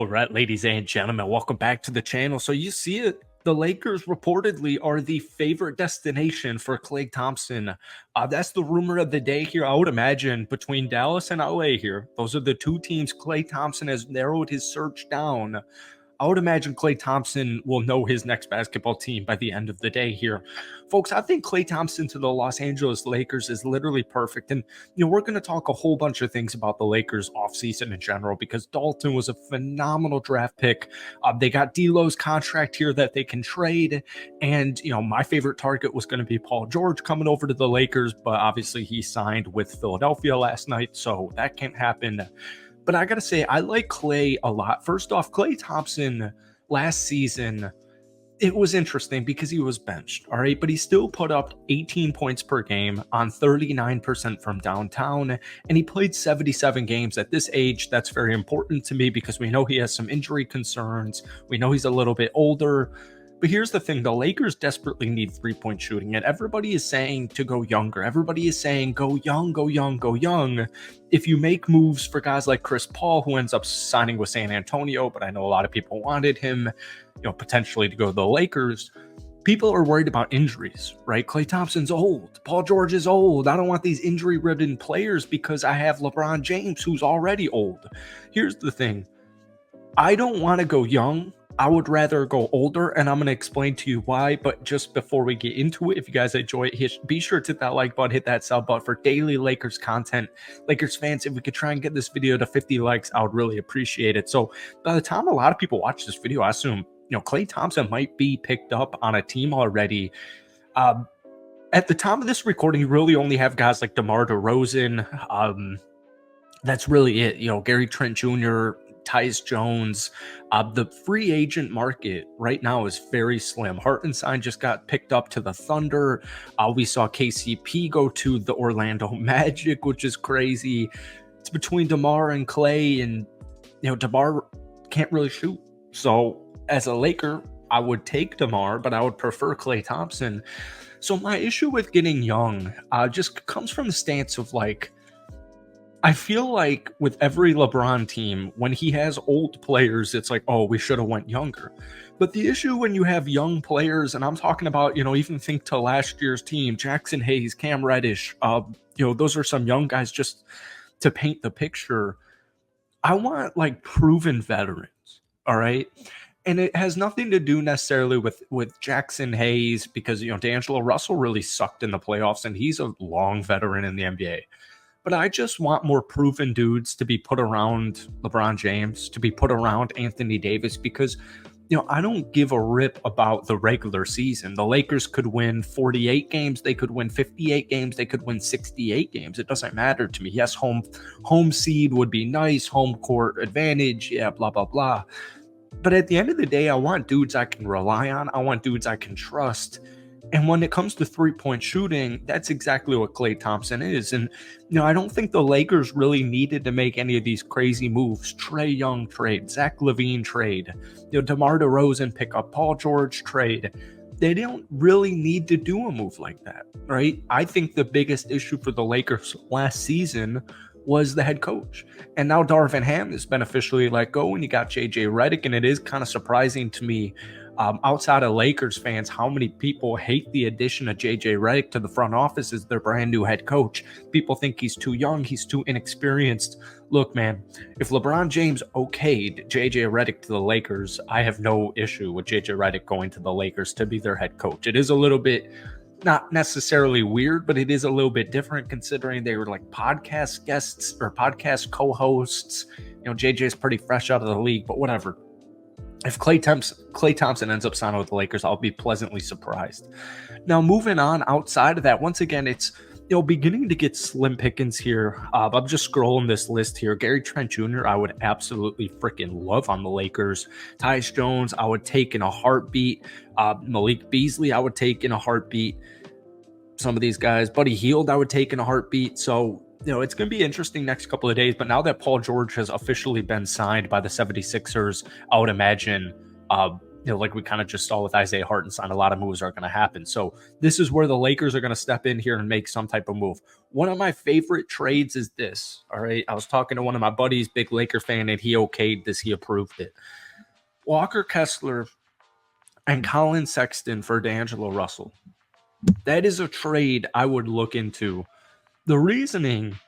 All right, ladies and gentlemen, welcome back to the channel. So you see it, the Lakers reportedly are the favorite destination for Klay Thompson. That's the rumor of the day here. I would imagine between Dallas and LA here, those are the two teams Klay Thompson has narrowed his search down. I would imagine Klay Thompson will know his next basketball team by the end of the day here. Folks, I think Klay Thompson to the Los Angeles Lakers is literally perfect. And, we're going to talk a whole bunch of things about the Lakers offseason in general because Dalton was a phenomenal draft pick. They got D'Lo's contract here that they can trade. And, my favorite target was going to be Paul George coming over to the Lakers, but obviously he signed with Philadelphia last night, so that can't happen. But I got to say, I like Klay a lot. First off, Klay Thompson last season, it was interesting because he was benched, all right? But he still put up 18 points per game on 39% from downtown, and he played 77 games. At this age, that's very important to me because we know he has some injury concerns. We know he's a little bit older. But here's the thing, the Lakers desperately need three-point shooting, and everybody is saying to go younger. Everybody is saying go young, go young, go young. If you make moves for guys like Chris Paul, who ends up signing with San Antonio, but I know a lot of people wanted him, potentially to go to the Lakers, people are worried about injuries, right? Klay Thompson's old. Paul George is old. I don't want these injury-ridden players because I have LeBron James, who's already old. Here's the thing. I don't want to go young. I would rather go older, and I'm going to explain to you why. But just before we get into it, if you guys enjoy it, be sure to hit that like button, hit that sub button for daily Lakers content. Lakers fans, if we could try and get this video to 50 likes, I would really appreciate it. So by the time a lot of people watch this video, I assume, Klay Thompson might be picked up on a team already. At the time of this recording, you really only have guys like DeMar DeRozan. That's really it. Gary Trent Jr., Tyus Jones. The free agent market right now is very slim. Hartenstein just got picked up to the Thunder. We saw KCP go to the Orlando Magic, which is crazy. It's between DeMar and Klay, and DeMar can't really shoot. So as a Laker, I would take DeMar, but I would prefer Klay Thompson. So my issue with getting young just comes from the stance of I feel like with every LeBron team, when he has old players, it's like, oh, we should have went younger. But the issue when you have young players, and I'm talking about, even think to last year's team, Jackson Hayes, Cam Reddish, those are some young guys just to paint the picture. I want proven veterans, all right? And it has nothing to do necessarily with Jackson Hayes because, D'Angelo Russell really sucked in the playoffs, and he's a long veteran in the NBA. But I just want more proven dudes to be put around LeBron James, to be put around Anthony Davis, because, I don't give a rip about the regular season. The Lakers could win 48 games. They could win 58 games. They could win 68 games. It doesn't matter to me. Yes, home seed would be nice. Home court advantage. Yeah, blah, blah, blah. But at the end of the day, I want dudes I can rely on. I want dudes I can trust. And when it comes to three-point shooting, that's exactly what Klay Thompson is. And, I don't think the Lakers really needed to make any of these crazy moves. Trae Young trade, Zach LaVine trade, DeMar DeRozan pick up, Paul George trade. They don't really need to do a move like that, right? I think the biggest issue for the Lakers last season was the head coach. And now Darvin Ham is been officially let go, and you got JJ Redick, and it is kind of surprising to me outside of Lakers fans, how many people hate the addition of JJ Redick to the front office as their brand new head coach. People think he's too young, he's too inexperienced. Look, man, if LeBron James okayed JJ Redick to the Lakers, I have no issue with JJ Redick going to the Lakers to be their head coach. It is a little bit not necessarily weird, but it is a little bit different considering they were podcast guests or podcast co-hosts. JJ's pretty fresh out of the league, but whatever. If Klay Thompson ends up signing with the Lakers, I'll be pleasantly surprised. Now, moving on outside of that, once again, it's beginning to get slim pickings here. I'm just scrolling this list here. Gary Trent Jr., I would absolutely freaking love on the Lakers. Tyus Jones, I would take in a heartbeat. Malik Beasley, I would take in a heartbeat. Some of these guys, Buddy Hield, I would take in a heartbeat. So, it's going to be interesting next couple of days. But now that Paul George has officially been signed by the 76ers, I would imagine like we kind of just saw with Isaiah Hartenstein, a lot of moves are going to happen. So this is where the Lakers are going to step in here and make some type of move. One of my favorite trades is this. All right. I was talking to one of my buddies, big Laker fan, and he okayed this. He approved it. Walker Kessler and Colin Sexton for D'Angelo Russell. That is a trade I would look into. The reasoning,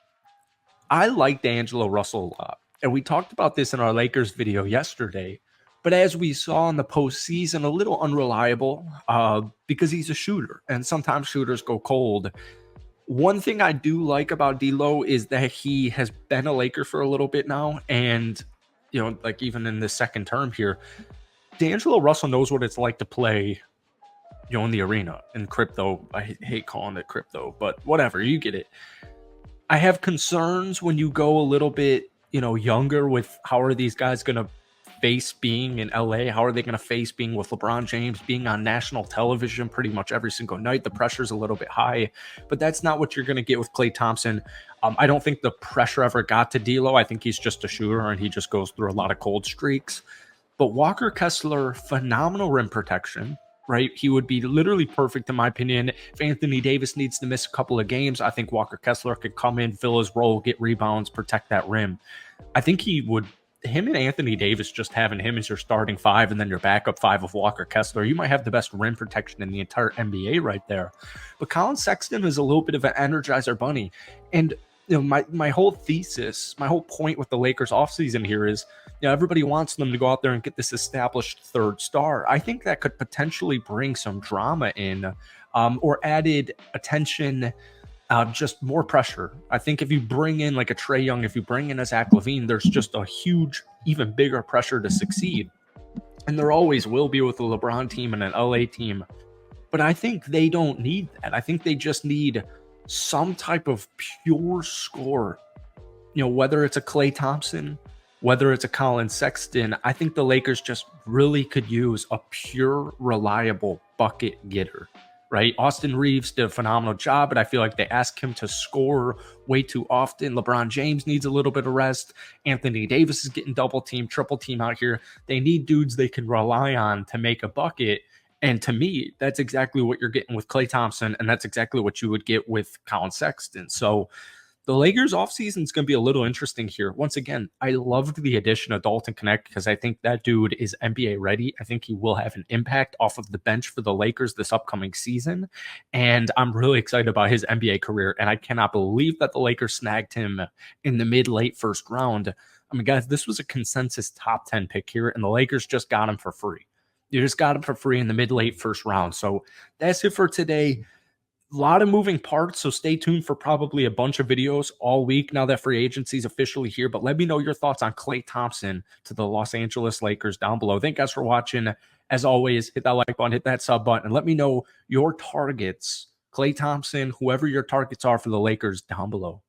I like D'Angelo Russell a lot. And we talked about this in our Lakers video yesterday. But as we saw in the postseason, a little unreliable because he's a shooter. And sometimes shooters go cold. One thing I do like about D'Lo is that he has been a Laker for a little bit now. And, like even in the second term here, D'Angelo Russell knows what it's like to play, in the arena in crypto. I hate calling it crypto, but whatever, you get it. I have concerns when you go a little bit, younger with how are these guys going to face being in LA? How are they going to face being with LeBron James, being on national television pretty much every single night? The pressure's a little bit high, but that's not what you're going to get with Klay Thompson. I don't think the pressure ever got to D'Lo. I think he's just a shooter and he just goes through a lot of cold streaks. But Walker Kessler, phenomenal rim protection, right? He would be literally perfect in my opinion. If Anthony Davis needs to miss a couple of games, I think Walker Kessler could come in, fill his role, get rebounds, protect that rim. I think him and Anthony Davis, just having him as your starting five and then your backup five of Walker Kessler, you might have the best rim protection in the entire NBA right there. But Colin Sexton is a little bit of an energizer bunny. And my whole thesis, my whole point with the Lakers offseason here is, everybody wants them to go out there and get this established third star. I think that could potentially bring some drama in or added attention, just more pressure. I think if you bring in like a Trae Young, if you bring in a Zach LaVine, there's just a huge, even bigger pressure to succeed. And there always will be with a LeBron team and an LA team. But I think they don't need that. I think they just need some type of pure score. Whether it's a Klay Thompson, whether it's a Colin Sexton, I think the Lakers just really could use a pure, reliable bucket getter. Right? Austin Reeves did a phenomenal job, but I feel like they ask him to score way too often. LeBron James needs a little bit of rest. Anthony Davis is getting double team, triple team out here. They need dudes they can rely on to make a bucket. And to me, that's exactly what you're getting with Klay Thompson, and that's exactly what you would get with Colin Sexton. So the Lakers offseason is going to be a little interesting here. Once again, I loved the addition of Dalton Knecht because I think that dude is NBA ready. I think he will have an impact off of the bench for the Lakers this upcoming season. And I'm really excited about his NBA career. And I cannot believe that the Lakers snagged him in the mid-late first round. I mean, guys, this was a consensus top 10 pick here, and the Lakers just got him for free. You just got him for free in the mid-late first round. So that's it for today. A lot of moving parts, so stay tuned for probably a bunch of videos all week now that free agency is officially here. But let me know your thoughts on Klay Thompson to the Los Angeles Lakers down below. Thank you guys for watching. As always, hit that like button, hit that sub button, and let me know your targets, Klay Thompson, whoever your targets are for the Lakers down below.